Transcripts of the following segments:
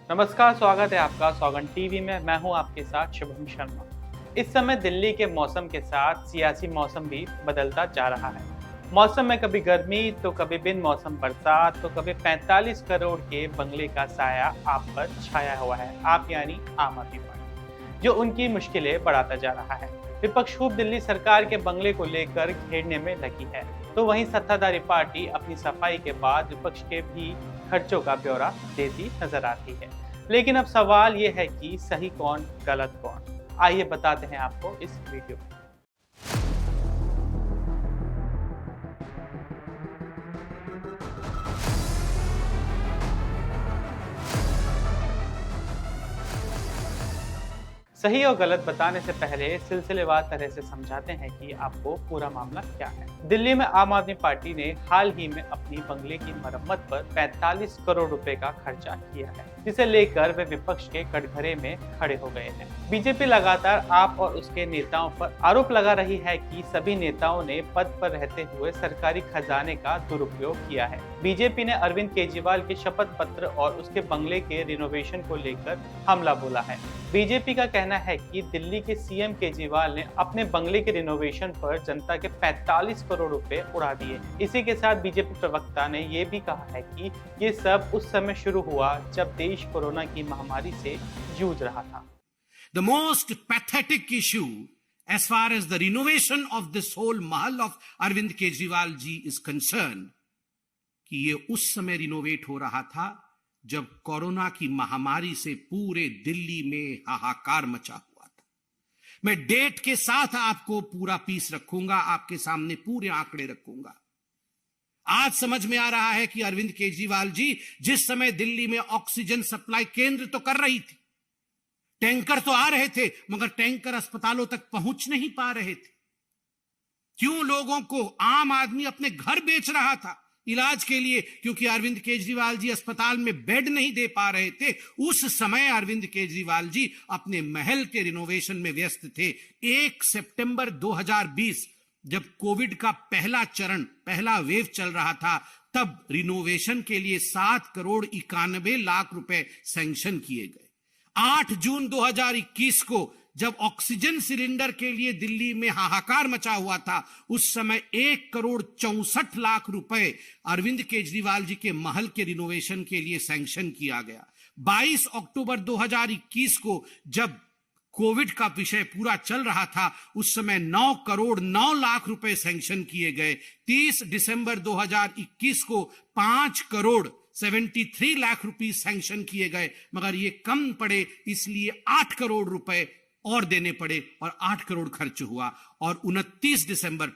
नमस्कार, स्वागत है आपका सौगंध टीवी में। मैं हूं आपके साथ शुभम शर्मा। इस समय दिल्ली के मौसम के साथ सियासी मौसम भी बदलता जा रहा है। मौसम में कभी गर्मी तो कभी बिन मौसम बरसात तो कभी 45 करोड़ के बंगले का साया आप पर छाया हुआ है। आप यानी आम आदमी पार्टी, जो उनकी मुश्किलें बढ़ाता जा रहा है। विपक्ष खूब दिल्ली सरकार के बंगले को लेकर घेरने में लगी है, तो वहीं सत्ताधारी पार्टी अपनी सफाई के बाद विपक्ष के भी खर्चों का ब्यौरा देती नजर आती है। लेकिन अब सवाल ये है कि सही कौन गलत कौन। आइए बताते हैं आपको इस वीडियो में। सही और गलत बताने से पहले सिलसिलेवार तरह से समझाते हैं कि आपको पूरा मामला क्या है। दिल्ली में आम आदमी पार्टी ने हाल ही में अपनी बंगले की मरम्मत पर 45 करोड़ रुपए का खर्चा किया है, जिसे लेकर वे विपक्ष के कटघरे में खड़े हो गए हैं। बीजेपी लगातार आप और उसके नेताओं पर आरोप लगा रही है कि सभी नेताओं ने पद पर रहते हुए सरकारी खजाने का दुरुपयोग किया है। बीजेपी ने अरविंद केजरीवाल के शपथ पत्र और उसके बंगले के रिनोवेशन को लेकर हमला बोला है। बीजेपी का कहना है कि दिल्ली के सीएम केजरीवाल ने अपने बंगले के रिनोवेशन पर जनता के 45 करोड़ रुपए उड़ा दिए। इसी के साथ बीजेपी प्रवक्ता ने ये भी कहा है कि ये सब उस समय शुरू हुआ जब देश कोरोना की महामारी से जूझ रहा था। The most pathetic issue as far as the renovation of this whole mahal of Arvind Kejriwal ji is concerned, कि ये उस समय रिनोवेट हो रहा था जब कोरोना की महामारी से पूरे दिल्ली में हाहाकार मचा हुआ था। मैं डेट के साथ आपको पूरा पीस रखूंगा, आपके सामने पूरे आंकड़े रखूंगा। आज समझ में आ रहा है कि अरविंद केजरीवाल जी जिस समय दिल्ली में ऑक्सीजन सप्लाई केंद्र तो कर रही थी, टैंकर तो आ रहे थे, मगर टैंकर अस्पतालों तक पहुंच नहीं पा रहे थे। क्यों लोगों को आम आदमी अपने घर बेच रहा था इलाज के लिए? क्योंकि अरविंद केजरीवाल जी अस्पताल में बेड नहीं दे पा रहे थे। उस समय अरविंद केजरीवाल जी अपने महल के रिनोवेशन में व्यस्त थे। 1 सितंबर 2020 जब कोविड का पहला चरण, पहला वेव चल रहा था, तब रिनोवेशन के लिए 7 करोड़ 91 लाख रुपए सैंक्शन किए गए। 8 जून 2021 को जब ऑक्सीजन सिलेंडर के लिए दिल्ली में हाहाकार मचा हुआ था, उस समय 1 करोड़ 64 लाख रुपए अरविंद केजरीवाल जी के महल के रिनोवेशन के लिए सैंक्शन किया गया। 22 अक्टूबर 2021 को जब कोविड का विषय पूरा चल रहा था, उस समय 9 करोड़ 9 लाख रुपए सैंक्शन किए गए। 30 दिसंबर 2021 को 5 करोड़ 73 लाख रुपए सैंक्शन किए गए, मगर ये कम पड़े, इसलिए 8 करोड़ रुपए और देने पड़े और 8 करोड़ खर्च हुआ। और 29 दिसंबर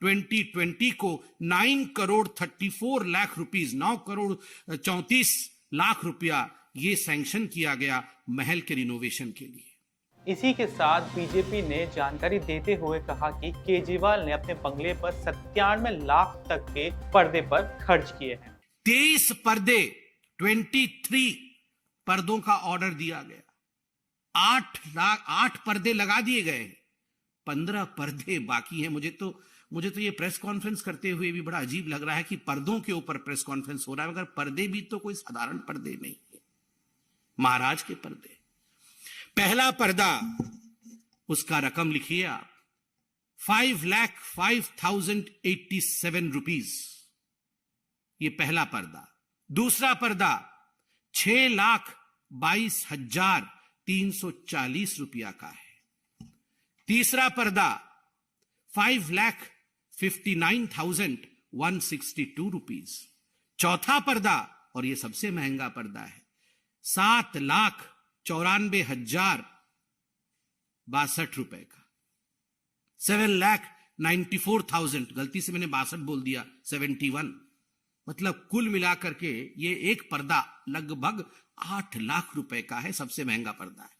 2020 को 9 करोड़ 34 लाख रुपीस, 9 करोड़ 34 लाख रुपया ये सैंक्शन किया गया महल के रिनोवेशन के लिए। इसी के साथ बीजेपी ने जानकारी देते हुए कहा कि केजरीवाल ने अपने बंगले पर 97 लाख तक के पर्दे पर खर्च किए हैं। 23 पर्दे, 23 पर्दों का ऑर्डर दिया गया। 8 पर्दे लगा दिए गए, 15 पर्दे बाकी हैं। मुझे तो ये प्रेस कॉन्फ्रेंस करते हुए भी बड़ा अजीब लग रहा है कि पर्दों के ऊपर प्रेस कॉन्फ्रेंस हो रहा है, मगर पर्दे भी तो कोई साधारण पर्दे नहीं है, महाराज के पर्दे। पहला पर्दा, उसका रकम लिखिए आप, 5,05,087 रुपीज, ये पहला पर्दा। दूसरा पर्दा 6,22,340 रुपया का है। तीसरा पर्दा 5,59,162 रुपीज। चौथा पर्दा, और यह सबसे महंगा पर्दा है, 7,94,062 रुपए का। 7,94,000, गलती से मैंने 62 बोल दिया, 71, मतलब कुल मिलाकर के ये एक पर्दा लगभग 8 लाख रुपए का है, सबसे महंगा पर्दा है।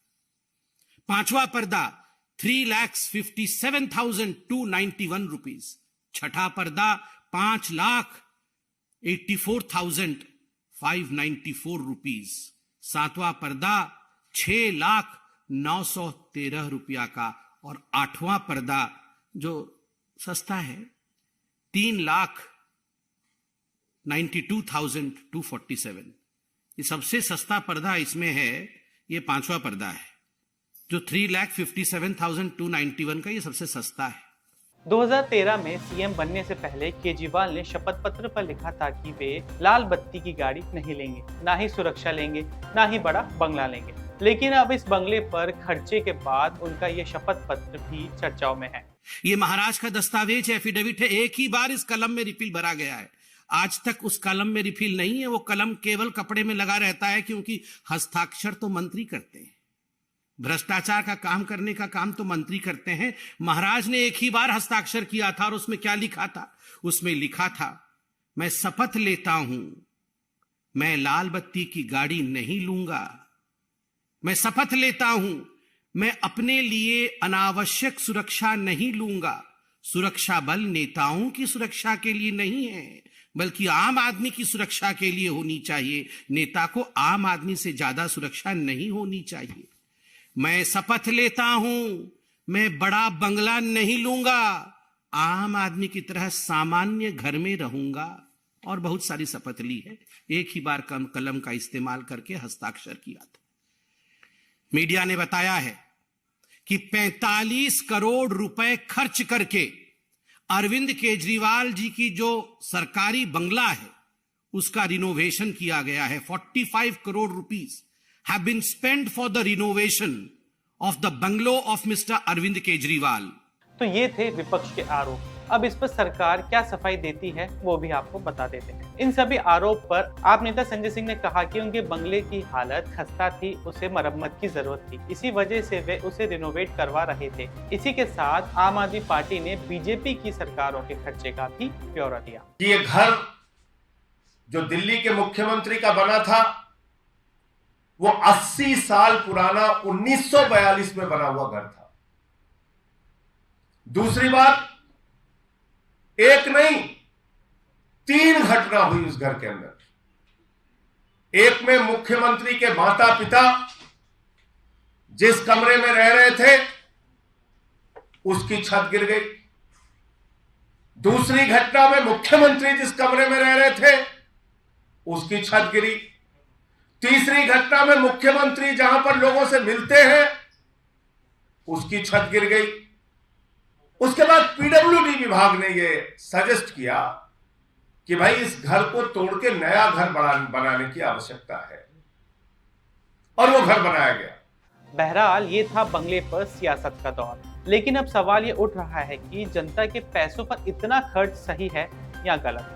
पांचवा पर्दा 3,57,291 रुपीज। छठा पर्दा 5,84,594 रुपीज। सातवां पर्दा 6,09,13 रुपया का। और आठवां पर्दा जो सस्ता है 3,92,247, ये सबसे सस्ता पर्दा इसमें है, ये 5वां पर्दा है जो 3,57,291 का, ये सबसे सस्ता है। 2013 में सीएम बनने से पहले केजरीवाल ने शपथ पत्र पर लिखा था कि वे लाल बत्ती की गाड़ी नहीं लेंगे, ना ही सुरक्षा लेंगे, ना ही बड़ा बंगला लेंगे। लेकिन अब इस बंगले पर खर्चे के बाद उनका ये शपथ पत्र भी चर्चाओं में है। ये महाराज का दस्तावेज एफिडेविट है, एक ही बार इस कलम में रिफिल भरा गया है। आज तक उस कलम में रिफिल नहीं है, वो कलम केवल कपड़े में लगा रहता है, क्योंकि हस्ताक्षर तो मंत्री करते हैं। भ्रष्टाचार का काम करने का काम तो मंत्री करते हैं। महाराज ने एक ही बार हस्ताक्षर किया था, और उसमें क्या लिखा था? उसमें लिखा था, मैं शपथ लेता हूं, मैं लाल बत्ती की गाड़ी नहीं लूंगा। मैं शपथ लेता हूं, मैं अपने लिए अनावश्यक सुरक्षा नहीं लूंगा। सुरक्षा बल नेताओं की सुरक्षा के लिए नहीं है, बल्कि आम आदमी की सुरक्षा के लिए होनी चाहिए। नेता को आम आदमी से ज्यादा सुरक्षा नहीं होनी चाहिए। मैं शपथ लेता हूं, मैं बड़ा बंगला नहीं लूंगा, आम आदमी की तरह सामान्य घर में रहूंगा। और बहुत सारी शपथ ली है, एक ही बार कलम का इस्तेमाल करके हस्ताक्षर किया था। मीडिया ने बताया है कि 45 करोड़ रुपए खर्च करके अरविंद केजरीवाल जी की जो सरकारी बंगला है उसका रिनोवेशन किया गया है। 45 crore rupees have been spent for the renovation of the bungalow of Mr. Arvind Kejriwal. तो ये थे विपक्ष के आरोप। अब इस पर सरकार क्या सफाई देती है वो भी आपको बता देते हैं। इन सभी आरोप पर आप नेता संजय सिंह ने कहा कि उनके बंगले की हालत खस्ता थी, उसे मरम्मत की जरूरत थी, इसी वजह से वे उसे रिनोवेट करवा रहे थे। इसी के साथ आम आदमी पार्टी ने बीजेपी की सरकारों के खर्चे का भी ब्यौरा दिया। ये घर जो दिल्ली के मुख्यमंत्री का बना था वो 80 साल पुराना 1942 में बना हुआ घर था। दूसरी बात, एक नहीं 3 घटना हुई उस घर के अंदर। एक में मुख्यमंत्री के माता पिता जिस कमरे में रह रहे थे उसकी छत गिर गई। दूसरी घटना में मुख्यमंत्री जिस कमरे में रह रहे थे उसकी छत गिरी। तीसरी घटना में मुख्यमंत्री जहां पर लोगों से मिलते हैं उसकी छत गिर गई। उसके बाद पीडब्ल्यूडी विभाग ने यह सजेस्ट किया कि भाई इस घर को तोड़ के नया घर बनाने की आवश्यकता है, और वो घर बनाया गया। बहरहाल ये था बंगले पर सियासत का दौर। लेकिन अब सवाल ये उठ रहा है कि जनता के पैसों पर इतना खर्च सही है या गलत?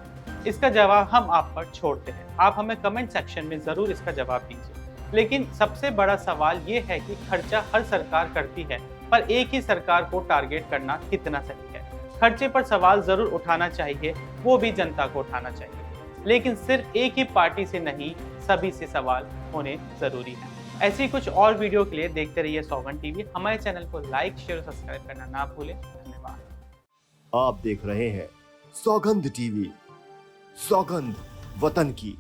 इसका जवाब हम आप पर छोड़ते हैं। आप हमें कमेंट सेक्शन में जरूर इसका जवाब दीजिए। लेकिन सबसे बड़ा सवाल ये है कि खर्चा हर सरकार करती है, पर एक ही सरकार को टारगेट करना कितना सही है? खर्चे पर सवाल जरूर उठाना चाहिए, वो भी जनता को उठाना चाहिए। लेकिन सिर्फ एक ही पार्टी से नहीं, सभी से सवाल होने जरूरी है। ऐसी कुछ और वीडियो के लिए देखते रहिए सौगंध टीवी। हमारे चैनल को लाइक, शेयर और सब्सक्राइब करना ना भूलें। धन्यवाद। आप देख रहे हैं सौगंध टीवी, सौगंध वतन की।